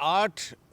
8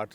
8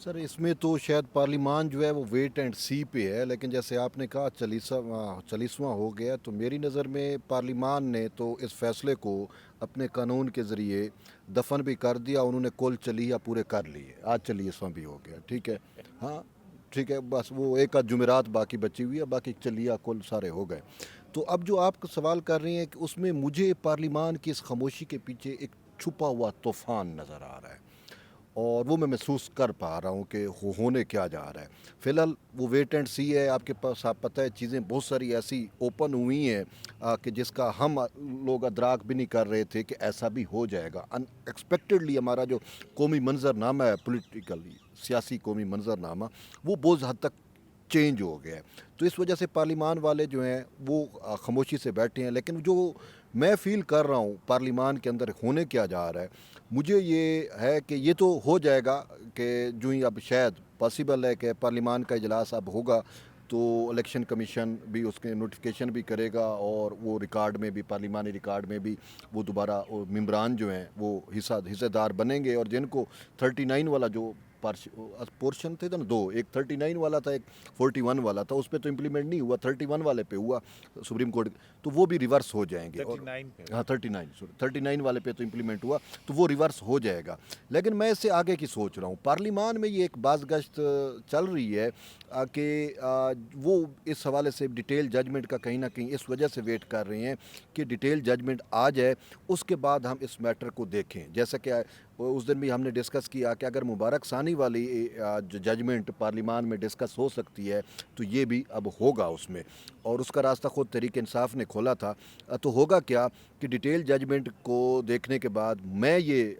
سر اس میں تو شاید پارلیمان جو ہے وہ ویٹ اینڈ سی پہ ہے، لیکن جیسے آپ نے کہا 40واں ہو گیا، تو میری نظر میں پارلیمان نے تو اس فیصلے کو اپنے قانون کے ذریعے دفن بھی کر دیا، انہوں نے کل چلیہ پورے کر لیے، آج 40واں بھی ہو گیا، ٹھیک ہے، ہاں ٹھیک ہے، بس وہ ایک آدھ جمعرات باقی بچی ہوئی ہے، باقی چلیہ کل سارے ہو گئے۔ تو اب جو آپ سوال کر رہے ہیں کہ اس میں مجھے پارلیمان کی اس خاموشی کے پیچھے ایک چھپا ہوا طوفان نظر آ رہا ہے، اور وہ میں محسوس کر پا رہا ہوں کہ ہونے کیا جا رہا ہے۔ فی الحال وہ ویٹ اینڈ سی ہے، آپ کے پاس آپ پتہ ہے چیزیں بہت ساری ایسی اوپن ہوئی ہیں کہ جس کا ہم لوگ ادراک بھی نہیں کر رہے تھے کہ ایسا بھی ہو جائے گا۔ ان ایکسپیکٹڈلی ہمارا جو قومی منظر نامہ ہے، پولیٹیکلی سیاسی قومی منظر نامہ، وہ بہت حد تک چینج ہو گیا ہے۔ تو اس وجہ سے پارلیمان والے جو ہیں وہ خاموشی سے بیٹھے ہیں، لیکن جو میں فیل کر رہا ہوں پارلیمان کے اندر ہونے کیا جا رہا ہے، مجھے یہ ہے کہ یہ تو ہو جائے گا کہ جو ہی اب شاید پاسبل ہے کہ پارلیمان کا اجلاس اب ہوگا تو الیکشن کمیشن بھی اس کے نوٹیفیکیشن بھی کرے گا، اور وہ ریکارڈ میں بھی، پارلیمانی ریکارڈ میں بھی وہ دوبارہ ممبران جو ہیں وہ حصہ دار بنیں گے، اور جن کو 39 والا جو پورشن تھے نا، دو، ایک 39 والا تھا، ایک 41 والا تھا، اس پہ تو امپلیمنٹ نہیں ہوا، 31 والے پہ ہوا سپریم کورٹ، تو وہ بھی ریورس ہو جائیں گے، اور 39 پہ ہاں 39 والے پہ تو امپلیمنٹ ہوا، تو وہ ریورس ہو جائے گا۔ لیکن میں اس سے آگے کی سوچ رہا ہوں، پارلیمان میں یہ ایک باز گشت چل رہی ہے کہ وہ اس حوالے سے ڈیٹیل ججمنٹ کا کہیں نہ کہیں اس وجہ سے ویٹ کر رہے ہیں کہ ڈیٹیل ججمنٹ آ جائے، اس کے بعد ہم اس میٹر کو دیکھیں۔ جیسا کہ اس دن بھی ہم نے ڈسکس کیا کہ اگر مبارک ثانی والی جو ججمنٹ پارلیمان میں ڈسکس ہو سکتی ہے تو یہ بھی اب ہوگا اس میں، اور اس کا راستہ خود تحریک انصاف نے کھولا تھا۔ تو ہوگا کیا کہ ڈیٹیل ججمنٹ کو دیکھنے کے بعد میں یہ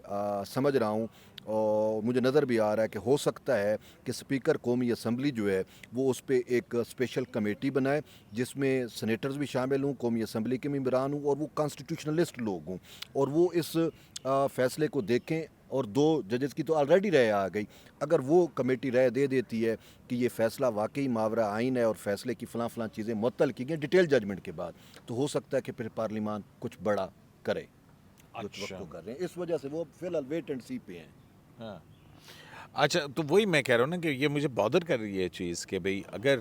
سمجھ رہا ہوں، اور مجھے نظر بھی آ رہا ہے کہ ہو سکتا ہے کہ اسپیکر قومی اسمبلی جو ہے وہ اس پہ ایک اسپیشل کمیٹی بنائے، جس میں سینیٹرز بھی شامل ہوں، قومی اسمبلی کے ممبران ہوں، اور وہ کانسٹیٹیوشنلسٹ لوگ ہوں، اور وہ اس فیصلے کو دیکھیں۔ اور 2 ججز کی تو آلریڈی رائے آ گئی، اگر وہ کمیٹی رائے دے دیتی ہے کہ یہ فیصلہ واقعی ماورا آئین ہے اور فیصلے کی فلاں فلاں چیزیں معطل کی گئیں ڈیٹیل ججمنٹ کے بعد، تو ہو سکتا ہے کہ پھر پارلیمان کچھ بڑا کرے، جو توقع کر رہے ہیں۔ اس وجہ سے وہ فی الحال ویٹ اینڈ سی پہ ہیں۔ ہاں اچھا، تو وہی میں کہہ رہا ہوں نا کہ یہ مجھے بادر کر رہی ہے چیز کہ بھئی اگر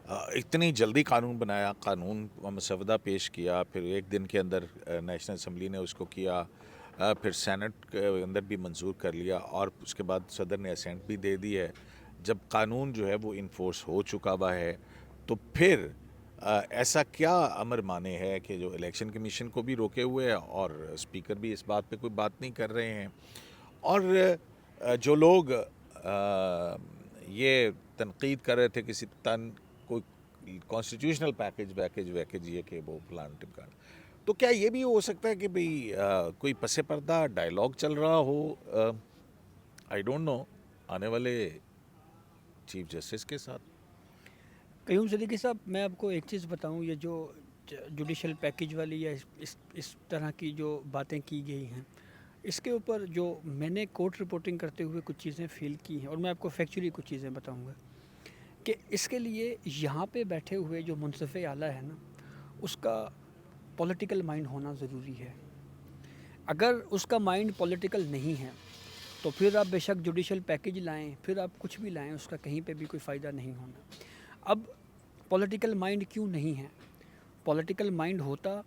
اتنی جلدی قانون بنایا، قانون مسودہ پیش کیا، پھر ایک دن کے اندر نیشنل اسمبلی نے اس کو کیا، پھر سینٹ کے اندر بھی منظور کر لیا، اور اس کے بعد صدر نے اسینٹ بھی دے دی ہے، جب قانون جو ہے وہ انفورس ہو چکا ہوا ہے، تو پھر ایسا کیا امر مانے ہے کہ جو الیکشن کمیشن کو بھی روکے ہوئے ہے اور اسپیکر بھی اس بات پہ کوئی بات نہیں کر رہے ہیں، اور جو لوگ یہ تنقید کر رہے تھے کسی کوئی کانسٹیٹیوشنل ویکیج یہ کہ وہ پلان ٹمکان، تو کیا یہ بھی ہو سکتا ہے کہ بھئی کوئی پس پردہ ڈائلاگ چل رہا ہو، آئی ڈونٹ نو، آنے والے چیف جسٹس کے ساتھ؟ قیوم صدیقی صاحب، میں آپ کو ایک چیز بتاؤں، یہ جو جوڈیشل پیکیج والی یا اس طرح کی جو باتیں کی گئی ہیں، اس کے اوپر جو میں نے کورٹ رپورٹنگ کرتے ہوئے کچھ چیزیں فیل کی ہیں، اور میں آپ کو فیکچولی کچھ چیزیں بتاؤں گا کہ اس کے لیے یہاں پہ بیٹھے ہوئے جو منصف اعلیٰ ہے نا، اس کا پولیٹیکل مائنڈ ہونا ضروری ہے۔ اگر اس کا مائنڈ پولیٹیکل نہیں ہے تو پھر آپ بے شک جوڈیشل پیکیج لائیں، پھر آپ کچھ بھی لائیں، اس کا کہیں پہ بھی کوئی فائدہ نہیں ہونا۔ اب پولیٹیکل مائنڈ کیوں نہیں ہے؟ پولیٹیکل مائنڈ ہوتا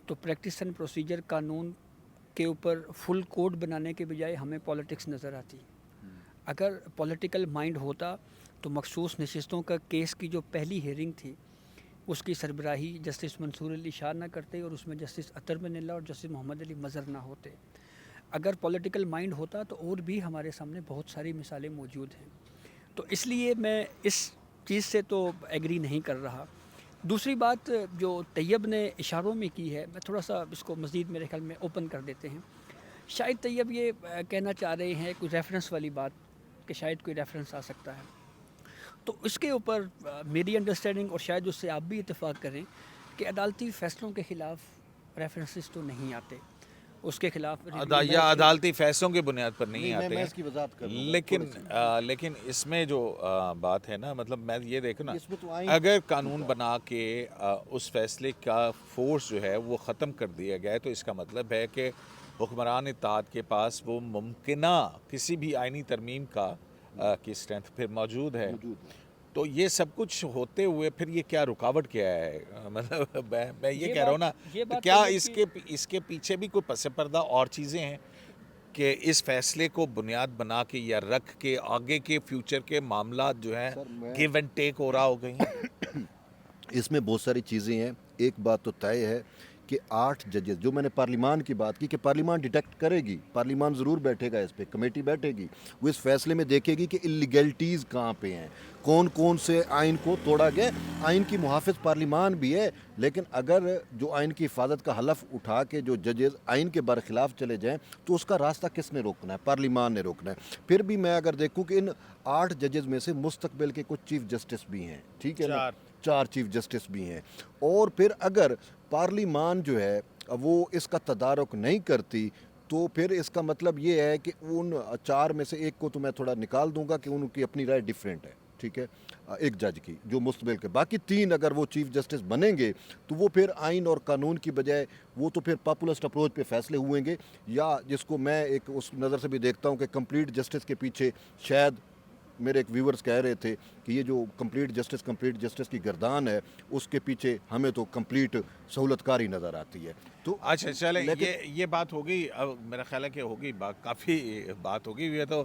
تو پریکٹس اینڈ پروسیجر قانون کے اوپر فل کوڈ بنانے کے بجائے ہمیں پولیٹکس نظر آتی۔ اگر پولیٹیکل مائنڈ ہوتا تو مخصوص نشستوں کا کیس کی جو پہلی ہیئرنگ تھی اس کی سربراہی جسٹس منصور علی شاہ نہ کرتے، اور اس میں جسٹس اطہر بن اللہ اور جسٹس محمد علی مظہر نہ ہوتے۔ اگر پولیٹیکل مائنڈ ہوتا تو اور بھی ہمارے سامنے بہت ساری مثالیں موجود ہیں۔ تو اس لیے میں اس چیز سے تو ایگری نہیں کر رہا۔ دوسری بات جو طیب نے اشاروں میں کی ہے، میں تھوڑا سا اس کو مزید میرے خیال میں اوپن کر دیتے ہیں۔ شاید طیب یہ کہنا چاہ رہے ہیں کوئی ریفرنس والی بات، کہ شاید کوئی ریفرنس آ سکتا ہے، تو اس کے اوپر میری انڈرسٹینڈنگ، اور شاید اس سے آپ بھی اتفاق کریں، کہ عدالتی فیصلوں کے خلاف ریفرنسز تو نہیں آتے، اس کے خلاف یا عدالتی فیصلوں کی بنیاد پر نہیں آتے میں ہیں، اس کی وضاحت کر رہا ہوں، لیکن اس میں جو بات ہے نا، مطلب میں یہ دیکھوں نا، اس میں تو آئین اگر قانون بنا کے اس فیصلے کا فورس جو ہے وہ ختم کر دیا گیا ہے، تو اس کا مطلب ہے کہ حکمران اتحاد کے پاس وہ ممکنہ کسی بھی آئینی ترمیم کا کی اسٹرینتھ پھر موجود ہے. تو یہ سب کچھ ہوتے ہوئے پھر یہ کیا رکاوٹ کیا ہے؟ مطلب میں یہ کہہ رہا ہوں نا, تو کیا اس کے پیچھے بھی کوئی پس پردہ اور چیزیں ہیں کہ اس فیصلے کو بنیاد بنا کے یا رکھ کے آگے کے فیوچر کے معاملات جو ہیں گیو اینڈ ٹیک ہو رہا ہو گئی؟ اس میں بہت ساری چیزیں ہیں. ایک بات تو طے ہے کہ 8 ججز, جو میں نے پارلیمان کی بات کی کہ پارلیمان ڈیٹیکٹ کرے گی, پارلیمان ضرور بیٹھے گا اس پہ, کمیٹی بیٹھے گی, وہ اس فیصلے میں دیکھے گی کہ اللیگلٹیز کہاں پہ ہیں, کون کون سے آئین کو توڑا گیا. آئین کی محافظ پارلیمان بھی ہے, لیکن اگر جو آئین کی حفاظت کا حلف اٹھا کے جو ججز آئین کے برخلاف چلے جائیں تو اس کا راستہ کس نے روکنا ہے؟ پارلیمان نے روکنا ہے. پھر بھی میں اگر دیکھوں کہ ان 8 ججز میں سے مستقبل کے کچھ چیف جسٹس بھی ہیں, ٹھیک ہے نا, 4 چیف جسٹس بھی ہیں, اور پھر اگر پارلیمان جو ہے وہ اس کا تدارک نہیں کرتی تو پھر اس کا مطلب یہ ہے کہ ان 4 میں سے ایک کو تو میں تھوڑا نکال دوں گا کہ ان کی اپنی رائے ڈیفرنٹ ہے, ٹھیک ہے, ایک جج کی جو مستقبل کے. باقی 3 اگر وہ چیف جسٹس بنیں گے تو وہ پھر آئین اور قانون کی بجائے وہ تو پھر پاپولسٹ اپروچ پہ فیصلے ہوئیں گے, یا جس کو میں ایک اس نظر سے بھی دیکھتا ہوں کہ کمپلیٹ جسٹس کے پیچھے شاید میرے ایک ویورز کہہ رہے تھے کہ یہ جو کمپلیٹ جسٹس کی گردان ہے اس کے پیچھے ہمیں تو کمپلیٹ سہولت کاری نظر آتی ہے. تو اچھا چلیں, یہ بات ہوگی. اب میرا خیال ہے کہ ہوگی بات, کافی بات ہوگی. یہ تو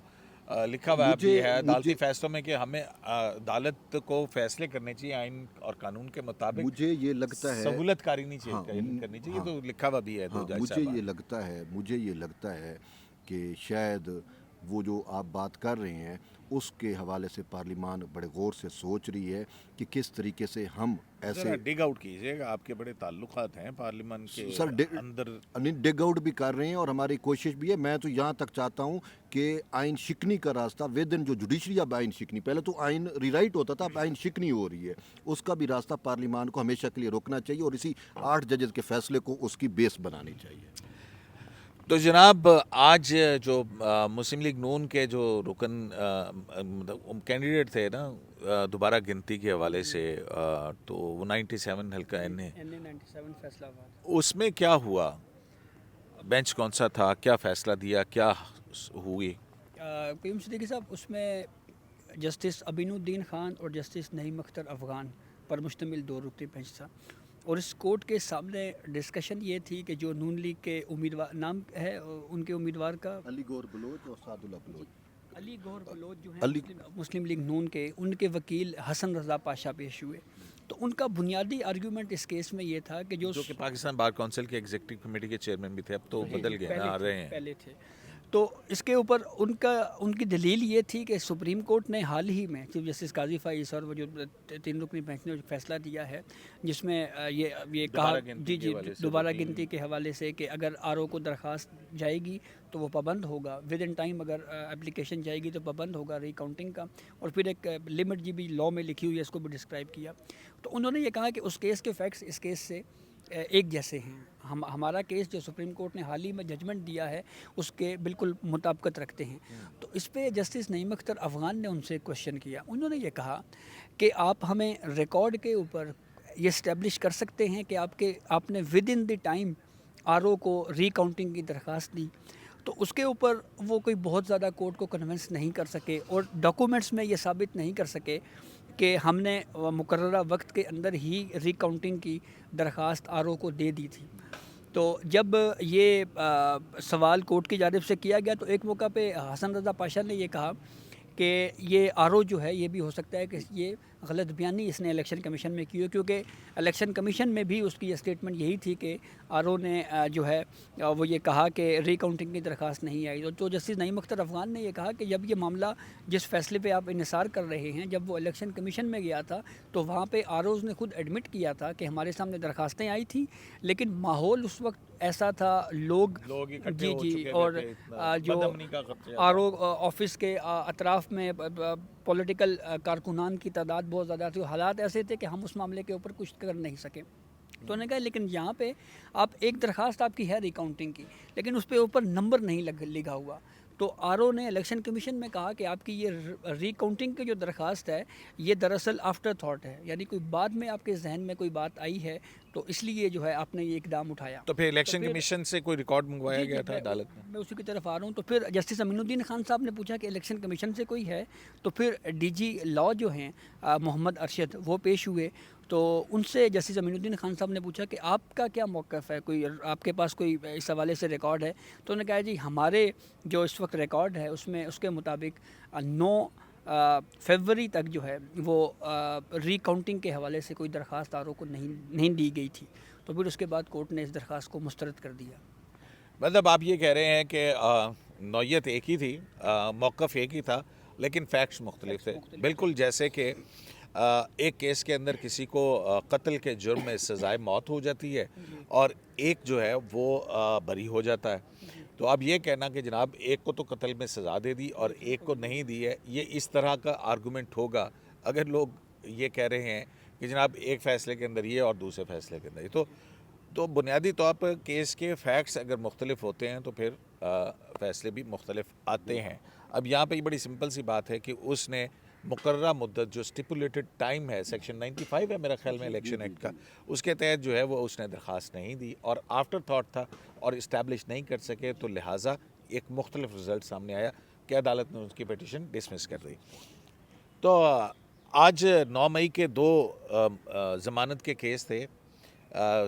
لکھا ہوا بھی ہے عدالتی فیصلوں میں کہ ہمیں عدالت کو فیصلے کرنے چاہیے آئین اور قانون کے مطابق, مجھے یہ لگتا ہے سہولت کاری نہیں کرنی چاہیے. تو لکھا ہوا بھی ہے. مجھے یہ لگتا ہے کہ شاید وہ جو آپ بات کر رہے ہیں اس کے حوالے سے پارلیمان بڑے غور سے سوچ رہی ہے کہ کس طریقے سے ہم ایسے ڈگ آؤٹ کیجیے گا. آپ کے بڑے تعلقات ہیں پارلیمان کے اندر. ڈگ آؤٹ بھی کر رہے ہیں اور ہماری کوشش بھی ہے. میں تو یہاں تک چاہتا ہوں کہ آئین شکنی کا راستہ ود ان جو جوڈیشری, اب آئین شکنی, پہلے تو آئین ری رائٹ ہوتا تھا, اب آئین شکنی ہو رہی ہے, اس کا بھی راستہ پارلیمان کو ہمیشہ کے لیے روکنا چاہیے اور اسی 8 ججز کے فیصلے کو اس کی بیس بنانی چاہیے. تو جناب, آج جو مسلم لیگ نون کے جو رکن کینڈیڈیٹ تھے نا دوبارہ گنتی کے حوالے سے, تو وہ 97 حلقہ این اے, اس میں کیا ہوا؟ بینچ کون سا تھا, کیا فیصلہ دیا, کیا ہوئی؟ قیوم صدیقی صاحب, اس میں جسٹس ابین الدین خان اور جسٹس نعیم اختر افغان پر مشتمل 2 رکنی بینچ تھا, اور اس کورٹ کے سامنے ڈسکشن یہ تھی کہ جو نون لیگ کے امیدوار, نام ہے ان کے امیدوار کا, علی گور بلوچ اور سعد اللہ بلوچ. علی گور بلوچ جو ہیں مسلم لیگ نون کے, ان کے وکیل حسن رضا پاشا پیش ہوئے. تو ان کا بنیادی آرگیومنٹ اس کیس میں یہ تھا کہ جو کہ پاکستان بار کونسل کے ایگزیکٹو کمیٹی کے چیئرمین بھی تھے, اب تو بدل گئے نا, آ رہے ہیں پہلے تھے. تو اس کے اوپر ان کی دلیل یہ تھی کہ سپریم کورٹ نے حال ہی میں چیف جسٹس قاضی فائز اور وہ جو 3 رکنی بینچ نے جو فیصلہ دیا ہے جس میں یہ کہا دوبارہ گنتی کے حوالے سے کہ اگر آر او کو درخواست جائے گی تو وہ پابند ہوگا, ود ان ٹائم اگر اپلیکیشن جائے گی تو پابند ہوگا ری کاؤنٹنگ کا, اور پھر ایک لمٹ جی بھی لاء میں لکھی ہوئی ہے, اس کو بھی ڈسکرائب کیا. تو انہوں نے یہ کہا کہ اس کیس کے فیکٹس اس کیس سے ایک جیسے ہیں, ہمارا کیس جو سپریم کورٹ نے حال ہی میں ججمنٹ دیا ہے اس کے بالکل مطابقت رکھتے ہیں. تو اس پہ جسٹس نعیم اختر افغان نے ان سے کوشچن کیا. انہوں نے یہ کہا کہ آپ ہمیں ریکارڈ کے اوپر یہ اسٹیبلش کر سکتے ہیں کہ آپ نے with in the time R O کو ری کاؤنٹنگ کی درخواست دی. تو اس کے اوپر وہ کوئی بہت زیادہ کورٹ کو کنونس نہیں کر سکے, اور ڈاکومنٹس میں یہ ثابت نہیں کر سکے کہ ہم نے مقررہ وقت کے اندر ہی ری کاؤنٹنگ کی درخواست آر او کو دے دی تھی. تو جب یہ سوال کورٹ کی جانب سے کیا گیا تو ایک موقع پہ حسن رضا پاشا نے یہ کہا کہ یہ آر او جو ہے یہ بھی ہو سکتا ہے کہ یہ غلط بیانی اس نے الیکشن کمیشن میں کی ہو, کیونکہ الیکشن کمیشن میں بھی اس کی اسٹیٹمنٹ یہی تھی کہ آر او نے جو ہے وہ یہ کہا کہ ری کاؤنٹنگ کی درخواست نہیں آئی. تو جسٹس نعیم اختر افغان نے یہ کہا کہ جب یہ معاملہ جس فیصلے پہ آپ انحصار کر رہے ہیں, جب وہ الیکشن کمیشن میں گیا تھا تو وہاں پہ آر اوز نے خود ایڈمٹ کیا تھا کہ ہمارے سامنے درخواستیں آئی تھیں, لیکن ماحول اس وقت ایسا تھا, لوگ جی اور جو آر او آفس کے اطراف میں پولیٹیکل کارکنان کی تعداد بہت زیادہ تھی, حالات ایسے تھے کہ ہم اس معاملے کے اوپر کچھ کر نہیں سکے. تو انہوں نے کہا لیکن یہاں پہ آپ ایک درخواست آپ کی ہے ری کاؤنٹنگ کی, لیکن اس پہ اوپر نمبر نہیں لکھا ہوا. تو آر او نے الیکشن کمیشن میں کہا کہ آپ کی یہ ری کاؤنٹنگ کی جو درخواست ہے یہ دراصل آفٹر تھاٹ ہے, یعنی کوئی بعد میں آپ کے ذہن میں کوئی بات آئی ہے تو اس لیے جو ہے آپ نے یہ اقدام اٹھایا. تو پھر الیکشن کمیشن سے کوئی ریکارڈ منگوایا گیا تھا عدالت میں؟ میں اسی کی طرف آ رہا ہوں. تو پھر جسٹس امین الدین خان صاحب نے پوچھا کہ الیکشن کمیشن سے کوئی ہے. تو پھر ڈی جی لاء جو ہیں محمد ارشد وہ پیش ہوئے. تو ان سے جسٹس امین الدین خان صاحب نے پوچھا کہ آپ کا کیا موقف ہے, کوئی آپ کے پاس کوئی اس حوالے سے ریکارڈ ہے؟ تو انہوں نے کہا جی ہمارے جو اس وقت ریکارڈ ہے اس میں اس کے مطابق 9 فروری تک جو ہے وہ ری کاؤنٹنگ کے حوالے سے کوئی درخواست آر او کو نہیں دی گئی تھی. تو پھر اس کے بعد کورٹ نے اس درخواست کو مسترد کر دیا. مطلب آپ یہ کہہ رہے ہیں کہ نوعیت ایک ہی تھی, موقف ایک ہی تھا, لیکن فیکٹس مختلف تھے. بالکل جیسے کہ ایک کیس کے اندر کسی کو قتل کے جرم میں سزائے موت ہو جاتی ہے اور ایک جو ہے وہ بری ہو جاتا ہے. تو آپ یہ کہنا کہ جناب ایک کو تو قتل میں سزا دے دی اور ایک کو نہیں دی ہے, یہ اس طرح کا آرگومنٹ ہوگا اگر لوگ یہ کہہ رہے ہیں کہ جناب ایک فیصلے کے اندر یہ اور دوسرے فیصلے کے اندر یہ. تو بنیادی طور پر کیس کے فیکٹس اگر مختلف ہوتے ہیں تو پھر فیصلے بھی مختلف آتے ہیں. اب یہاں پہ یہ بڑی سمپل سی بات ہے کہ اس نے مقررہ مدت جو سٹیپولیٹڈ ٹائم ہے, سیکشن 95 ہے میرا خیال میں الیکشن ایکٹ کا, اس کے تحت جو ہے وہ اس نے درخواست نہیں دی اور آفٹر تھاٹ تھا اور اسٹیبلش نہیں کر سکے, تو لہٰذا ایک مختلف رزلٹ سامنے آیا کہ عدالت نے اس کی پیٹیشن ڈسمس کر دی. تو آج 9 مئی کے 2 ضمانت کے کیس تھے.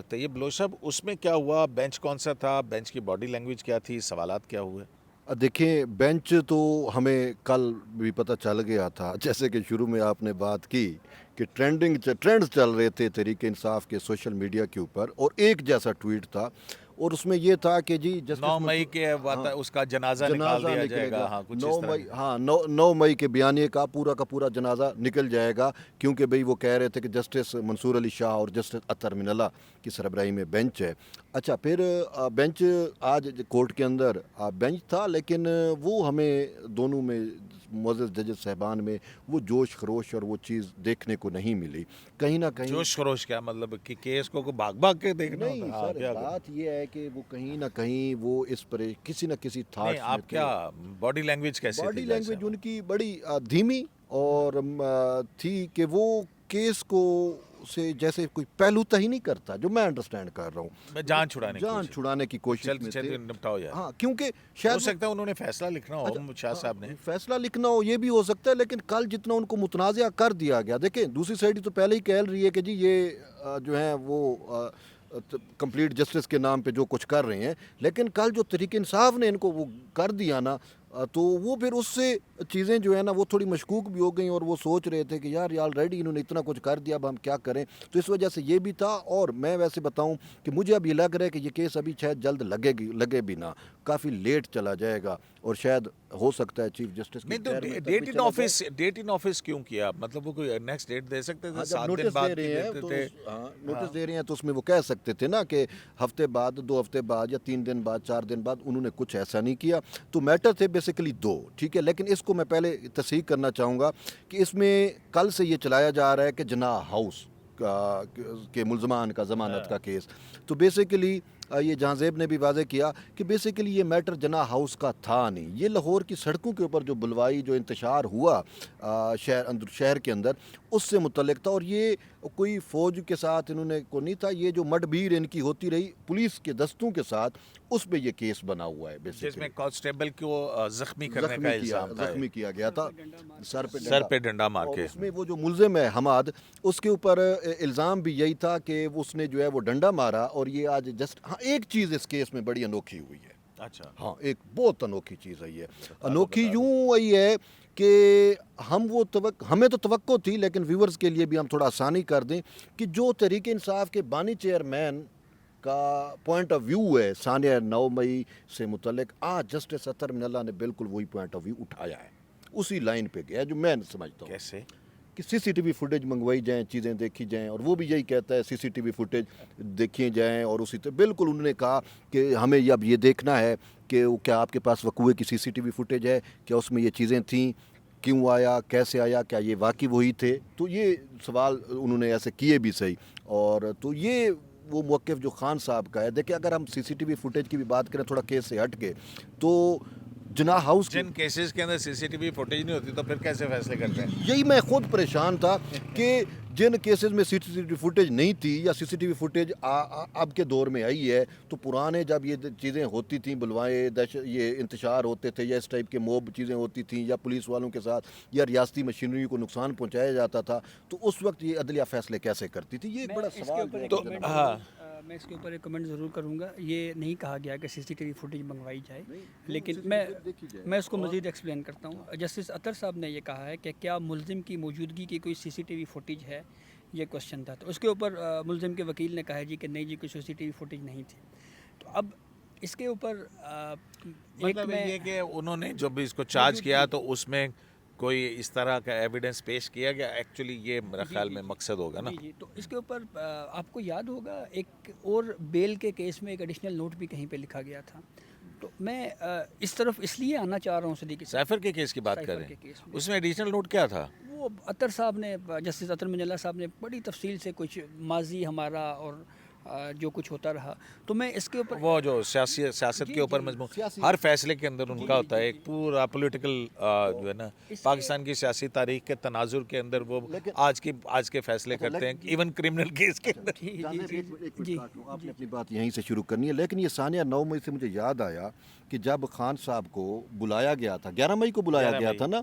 طیب بلوچ صاحب, اس میں کیا ہوا؟ بینچ کون سا تھا؟ بینچ کی باڈی لینگویج کیا تھی؟ سوالات کیا ہوئے؟ دیکھیں بینچ تو ہمیں کل بھی پتہ چل گیا تھا, جیسے کہ شروع میں آپ نے بات کی کہ ٹرینڈز چل رہے تھے تحریک انصاف کے سوشل میڈیا کے اوپر, اور ایک جیسا ٹویٹ تھا اور اس میں یہ تھا کہ جی 9 مئی کے اس کا جنازہ نکال دیا جائے گا. ہاں, کچھ اس طرح 9 مئی کے بیانیے کا پورا جنازہ نکل جائے گا, کیونکہ بھئی وہ کہہ رہے تھے کہ جسٹس منصور علی شاہ اور جسٹس اطہر من اللہ کی سربراہی میں بینچ ہے. اچھا, پھر بینچ آج کورٹ کے اندر بینچ تھا, لیکن وہ ہمیں دونوں میں معزز ججز صاحبان میں وہ جوش خروش اور وہ چیز دیکھنے کو نہیں ملی. کہیں نہ کہیں جوش خروش کیا مطلب کہ کیس کو بھاگ کے دیکھنا نہیں ہوتا ہے؟ سر, بات یہ ہے کہ وہ کہیں نہ کہیں وہ اس پر کسی نہ کسی تھاٹ نہیں, آپ کیا باڈی لینگویج کیسے تھی؟ باڈی لینگویج ان کی بڑی دھیمی اور تھی کہ وہ کیس کو سے جیسے کوئی پہلو تہی نہیں کرتا, جو میں انڈرسٹینڈ کر رہا ہوں, جان چھڑانے کی کوشش میں تھے. نپٹاؤ یار. ہاں, کیونکہ ہو شاید سکتا ہے انہوں نے فیصلہ لکھنا ہو شاہ صاحب نے, فیصلہ لکھنا ہو, یہ بھی ہو سکتا ہے, لیکن کل جتنا ان کو متنازعہ کر دیا گیا. دیکھیں دوسری سائڈ تو پہلے ہی کہہ رہی ہے کہ جی یہ جو ہیں وہ کمپلیٹ جسٹس کے نام پہ جو کچھ کر رہے ہیں, لیکن کل جو تحریک انصاف نے ان کو وہ کر دیا نا, تو وہ پھر اس سے چیزیں جو ہے نا وہ تھوڑی مشکوک بھی ہو گئیں, اور وہ سوچ رہے تھے کہ یار آلریڈی انہوں نے اتنا کچھ کر دیا, اب ہم کیا کریں. تو اس وجہ سے یہ بھی تھا. اور میں ویسے بتاؤں کہ مجھے اب یہ لگ رہا ہے کہ یہ کیس ابھی شاید جلد لگے بھی نہ, کافی لیٹ چلا جائے گا, اور شاید ہو سکتا ہے چیف جسٹس نہیں تو ڈیٹ ان آفس کیوں کیا؟ مطلب وہ کوئی نیکسٹ ڈیٹ دے سکتے تھے, 7 دن بعد دیتے تھے. نوٹس دے رہے ہیں تو اس میں وہ کہہ سکتے تھے نا کہ ہفتے بعد, 2 ہفتے بعد, یا 3 دن بعد, 4 دن بعد. انہوں نے کچھ ایسا نہیں کیا. تو میٹر تھے بیسیکلی 2, ٹھیک ہے. لیکن اس کو میں پہلے تصحیح کرنا چاہوں گا کہ اس میں کل سے یہ چلایا جا رہا ہے کہ جناح ہاؤس کے ملزمان کا ضمانت کا کیس. تو بیسیکلی یہ جہاں زیب نے بھی واضح کیا کہ بیسیکلی یہ میٹر جناح ہاؤس کا تھا نہیں, یہ لاہور کی سڑکوں کے اوپر جو بلوائی جو انتشار ہوا شہر کے اندر اس سے متعلق تھا. اور یہ کوئی فوج کے ساتھ انہوں نے کو نہیں تھا, یہ جو مڈبیر ان کی ہوتی رہی پولیس کے دستوں کے ساتھ, اس پہ یہ کیس بنا ہوا ہے. جس میں کانسٹیبل کو زخمی کرنے کا الزام تھا, زخمی کیا گیا تھا سر پہ ڈنڈا مار کے. اس میں وہ جو ملزم ہے حماد, اس کے اوپر الزام بھی یہی تھا کہ اس نے جو ہے وہ ڈنڈا مارا. اور یہ آج جسٹ ایک چیز اس کیس میں بڑی انوکھی ہوئی ہے. اچھا, ہاں, ایک بہت انوکھی چیز ہے. یہ انوکھی یوں ہوئی ہے کہ ہمیں تو توقع تھی, لیکن ویورز کے لیے بھی ہم تھوڑا آسانی کر دیں کہ جو تحریک انصاف کے بانی چیئرمین کا پوائنٹ آف ویو ہے ثانیہ 9 مئی سے متعلق, آج جسٹس اطہر من اللہ نے بالکل وہی پوائنٹ آف ویو اٹھایا ہے, اسی لائن پہ گیا جو میں سمجھتا ہوں. کیسے کہ CCTV فوٹیج منگوائی جائیں, چیزیں دیکھی جائیں, اور وہ بھی یہی کہتا ہے CCTV فوٹیج دیکھی جائیں. اور اسی طرح بالکل انہوں نے کہا کہ ہمیں اب یہ دیکھنا ہے کہ کیا آپ کے پاس وقوعے کی CCTV فوٹیج ہے, کیا اس میں یہ چیزیں تھیں, کیوں آیا, کیسے آیا, کیا یہ واقعی وہی تھے. تو یہ سوال انہوں نے ایسے کیے بھی صحیح. اور تو یہ وہ موقف جو خان صاحب کا ہے. دیکھیں اگر ہم CCTV فوٹیج کی بھی بات کریں تھوڑا کیس سے ہٹ کے, تو جناح ہاؤس جن کیسز کے اندر CCTV فوٹیج نہیں ہوتی تو پھر کیسے فیصلے کرتے ہیں؟ یہی میں خود پریشان تھا کہ جن کیسز میں سی سی ٹی وی فوٹیج نہیں تھی یا سی سی ٹی وی فوٹیج اب کے دور میں آئی ہے، تو پرانے جب یہ چیزیں ہوتی تھیں، بلوائے یہ انتشار ہوتے تھے یا اس ٹائپ کے موب چیزیں ہوتی تھیں یا پولیس والوں کے ساتھ یا ریاستی مشینری کو نقصان پہنچایا جاتا تھا، تو اس وقت یہ عدلیہ فیصلے کیسے کرتی تھی؟ یہ ایک بڑا سوال جو ہے تو ہاں میں اس کے اوپر ایک کمنٹ ضرور کروں گا. یہ نہیں کہا گیا کہ سی سی ٹی وی فوٹیج منگوائی جائے، لیکن میں اس کو مزید ایکسپلین کرتا ہوں. جسٹس اطہر صاحب نے یہ کہا ہے کہ کیا ملزم کی موجودگی کی کوئی سی سی ٹی وی فوٹیج ہے، یہ کوشچن تھا. تو اس کے اوپر ملزم کے وکیل نے کہا ہے جی کہ نہیں جی کوئی سی سی ٹی وی فوٹیج نہیں تھی. تو اب اس کے اوپر ایک مطلب یہ کہ انہوں نے جب اس کو چارج کیا تو اس میں کوئی اس طرح کا ایویڈنس پیش کیا گیا. ایکچولی یہ میرا خیال میں مقصد ہوگا نا. جی تو اس کے اوپر آپ کو یاد ہوگا ایک اور بیل کے کیس میں ایک ایڈیشنل نوٹ بھی کہیں پہ لکھا گیا تھا. تو میں اس طرف اس لیے آنا چاہ رہا ہوں صدیقی صاحب، سیفر کے کیس کی بات کر رہے ہیں، اس میں ایڈیشنل نوٹ کیا تھا؟ وہ اطہر صاحب نے، جسٹس اطہر منی اللہ صاحب نے بڑی تفصیل سے کچھ ماضی ہمارا اور جو کچھ ہوتا رہا. تو میں اس کے اوپر وہ جو سیاست کے اوپر مضمون ہر فیصلے کے اندر ان کا ہوتا ہے ایک پورا پولیٹیکل جو ہے نا پاکستان کی سیاسی تاریخ کے تناظر کے اندر وہ آج کے فیصلے کرتے ہیں، ایون کرمنل کیس کے اندر. آپ نے اپنی بات یہیں سے شروع کرنی ہے. لیکن یہ ثانیہ 9 مئی سے مجھے یاد آیا کہ جب خان صاحب کو بلایا گیا تھا، 11 مئی کو بلایا گیا تھا نا،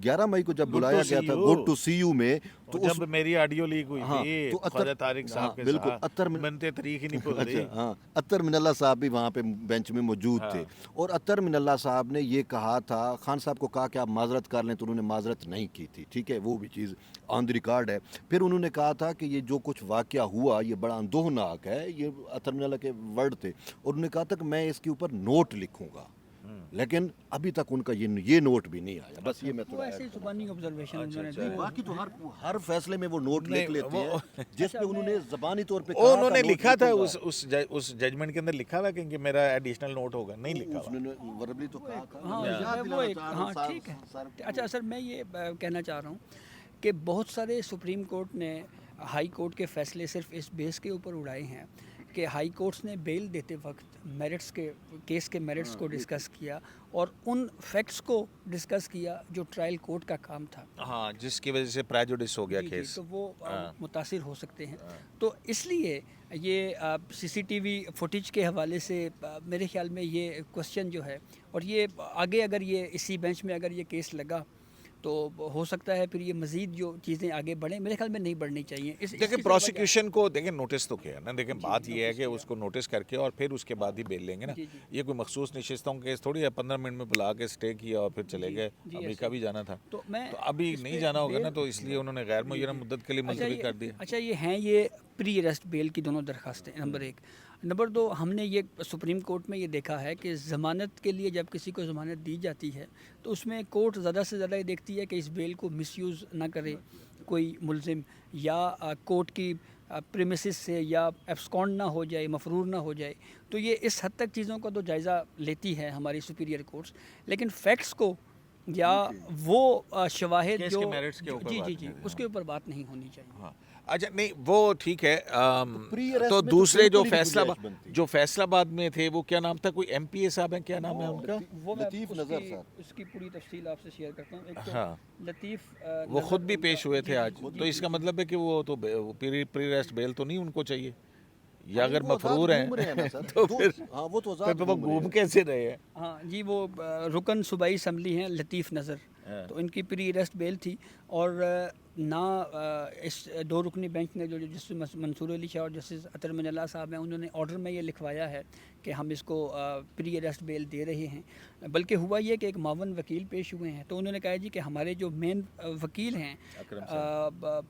11 مئی کو جب بلایا گیا تھا گڈ ٹو سی یو میں، تو جب میری آڈیو لیک ہوئی تھی خواجہ طارق صاحب کے ساتھ، منتے تاریخ ہی نہیں بھول رہی. ہاں، اطہر من اللہ صاحب بھی وہاں پہ بینچ میں موجود تھے، اور اطہر من اللہ صاحب نے یہ کہا تھا، خان صاحب کو کہا کہ آپ معذرت کر لیں، تو انہوں نے معذرت نہیں کی تھی. ٹھیک ہے، وہ بھی چیز آن دی ریکارڈ ہے. پھر انہوں نے کہا تھا کہ یہ جو کچھ واقعہ ہوا یہ بڑا اندوہناک ہے، یہ اطہر من اللہ کے ورڈ تھے، اور انہوں نے کہا تھا کہ میں اس کے اوپر نوٹ لکھوں گا. لیکن ابھی تک ان کا یہ نوٹ بھی نہیں آیا. بس یہ میں وہ ایسے زبانی آبزرویشن انہوں نے دی. باقی تو ہر فیصلے میں وہ نوٹ لکھ لیتے ہیں جس پہ انہوں نے زبانی طور پہ انہوں نے لکھا تھا اس ججمنٹ کے اندر لکھا ہوا کہ میرا ایڈیشنل نوٹ ہوگا، نہیں لکھا ہوا. وربلی تو کہا تھا. ہاں ٹھیک ہے. اچھا سر، میں یہ کہنا چاہ رہا ہوں کہ بہت سارے سپریم کورٹ نے ہائی کورٹ کے فیصلے صرف اس بیس کے اوپر اڑائے ہیں کہ ہائی کورٹس نے بیل دیتے وقت میرٹس کے کیس کے میرٹس کو ڈسکس کیا اور ان فیکٹس کو ڈسکس کیا جو ٹرائل کورٹ کا کام تھا. ہاں، جس کی وجہ سے پریجوڈس ہو گیا کیس. تو وہ متاثر ہو سکتے ہیں. تو اس لیے یہ سی سی ٹی وی فوٹیج کے حوالے سے میرے خیال میں یہ کوشچن جو ہے، اور یہ آگے اگر یہ اسی بینچ میں اگر یہ کیس لگا تو ہو سکتا ہے پھر یہ مزید جو چیزیں آگے بڑھیں، میرے خیال میں نہیں بڑھنی چاہیے. دیکھیں پروسیکیوشن کو دیکھیں نوٹس تو کیا ہے نا. دیکھیں بات یہ ہے کہ اس کو نوٹس کر کے اور پھر اس کے بعد ہی بیل لیں گے نا. یہ کوئی مخصوص نشستوں کے کیس تھوڑی ہے 15 منٹ میں بلا کے سٹے کیا اور پھر چلے گئے. امریکہ بھی جانا تھا تو ابھی نہیں جانا ہوگا نا، تو اس لیے انہوں نے غیر معینہ مدت کے لیے ملتوی کر دیا. اچھا یہ ہیں یہ پری اریسٹ بیل کی دونوں درخواستیں، نمبر 1. نمبر 2، ہم نے یہ سپریم کورٹ میں یہ دیکھا ہے کہ ضمانت کے لیے جب کسی کو ضمانت دی جاتی ہے تو اس میں کورٹ زیادہ سے زیادہ یہ دیکھتی ہے کہ اس بیل کو مس یوز نہ کرے کوئی ملزم، یا کورٹ کی پریمیسز سے یا ایبسکونڈ نہ ہو جائے، مفرور نہ ہو جائے. تو یہ اس حد تک چیزوں کا تو جائزہ لیتی ہے ہماری سپیریئر کورٹس، لیکن فیکٹس کو یا وہ شواہد جو جی اس کے اوپر بات نہیں ہونی چاہیے. اچھا نہیں وہ ٹھیک ہے. تو دوسرے جو فیصلہ آباد میں تھے وہ کیا نام تھا؟ کوئی ایم پی اے صاحب ہیں، کیا نام ہے ان کا؟ لطیف نظر صاحب. اس کی پوری تفصیل آپ سے شیئر کرتا ہوں. ایک تو لطیف وہ خود بھی پیش ہوئے تھے آج. تو اس کا مطلب ہے کہ وہ تو پری ریسٹ بیل تو نہیں ان کو چاہیے، یا اگر مفرور ہیں تو پھر وہ گھوم کیسے رہے ہیں؟ ہاں جی، وہ رکن صوبائی اسمبلی ہیں لطیف نظر، تو ان کی پری اریسٹ بیل تھی. اور نہ اس 2 رکنی بینچ نے جو جسٹس منصور علی شاہ اور جسٹس اطہر من اللہ صاحب ہیں، انہوں نے آرڈر میں یہ لکھوایا ہے کہ ہم اس کو پری اریسٹ بیل دے رہے ہیں. بلکہ ہوا یہ کہ ایک معاون وکیل پیش ہوئے ہیں، تو انہوں نے کہا جی کہ ہمارے جو مین وکیل ہیں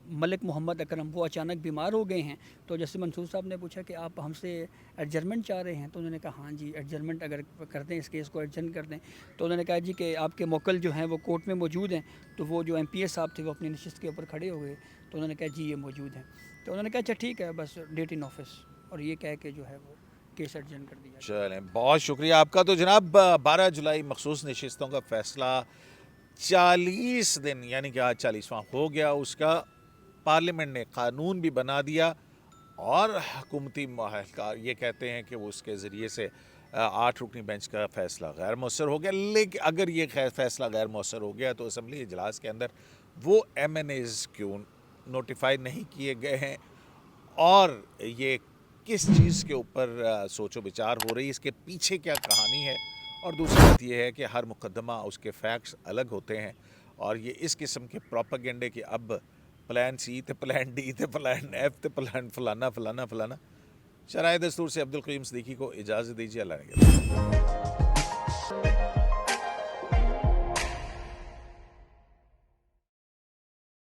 ملک محمد اکرم، وہ اچانک بیمار ہو گئے ہیں. تو جسٹس منصور صاحب نے پوچھا کہ آپ ہم سے ایڈجرمنٹ چاہ رہے ہیں؟ تو انہوں نے کہا ہاں جی ایڈجرمنٹ اگر کر دیں، اس کیس کو ایڈجرن کر دیں. تو انہوں نے کہا جی کہ آپ کے موکل جو ہیں وہ کورٹ میں موجود ہیں. تو وہ جو ایم پی اے صاحب تھے وہ اپنی نشست کے اوپر کھڑے ہوئے، تو انہوں نے کہا جی یہ موجود ہیں. تو انہوں نے کہا اچھا ٹھیک ہے، بس ڈیٹ ان آفس، اور یہ کہہ کے جو ہے وہ کیس ایڈجرن کر دیا. چلیں بہت شکریہ آپ کا. تو جناب 12 جولائی مخصوص نشستوں کا فیصلہ 40 دن یعنی کہ آج 40واں ہو گیا اس کا. پارلیمنٹ نے قانون بھی بنا دیا اور حکومتی مہلکار یہ کہتے ہیں کہ وہ اس کے ذریعے سے 8 رکنی بینچ کا فیصلہ غیر مؤثر ہو گیا. لیکن اگر یہ فیصلہ غیر مؤثر ہو گیا تو اسمبلی اجلاس کے اندر وہ ایم این ایز کیوں نوٹیفائی نہیں کیے گئے ہیں اور یہ کس چیز کے اوپر سوچ و بچار ہو رہی ہے, اس کے پیچھے کیا کہانی ہے. اور دوسری بات یہ ہے کہ ہر مقدمہ اس کے فیکٹس الگ ہوتے ہیں اور یہ اس قسم کے پروپیگنڈے کہ اب پلان سی تے پلان ڈی تے پلان ایف تے پلان فلانا فلانا فلانا. شرائع دستور سے عبد القیوم صدیقی کو اجازت دیجیے. اللہ نے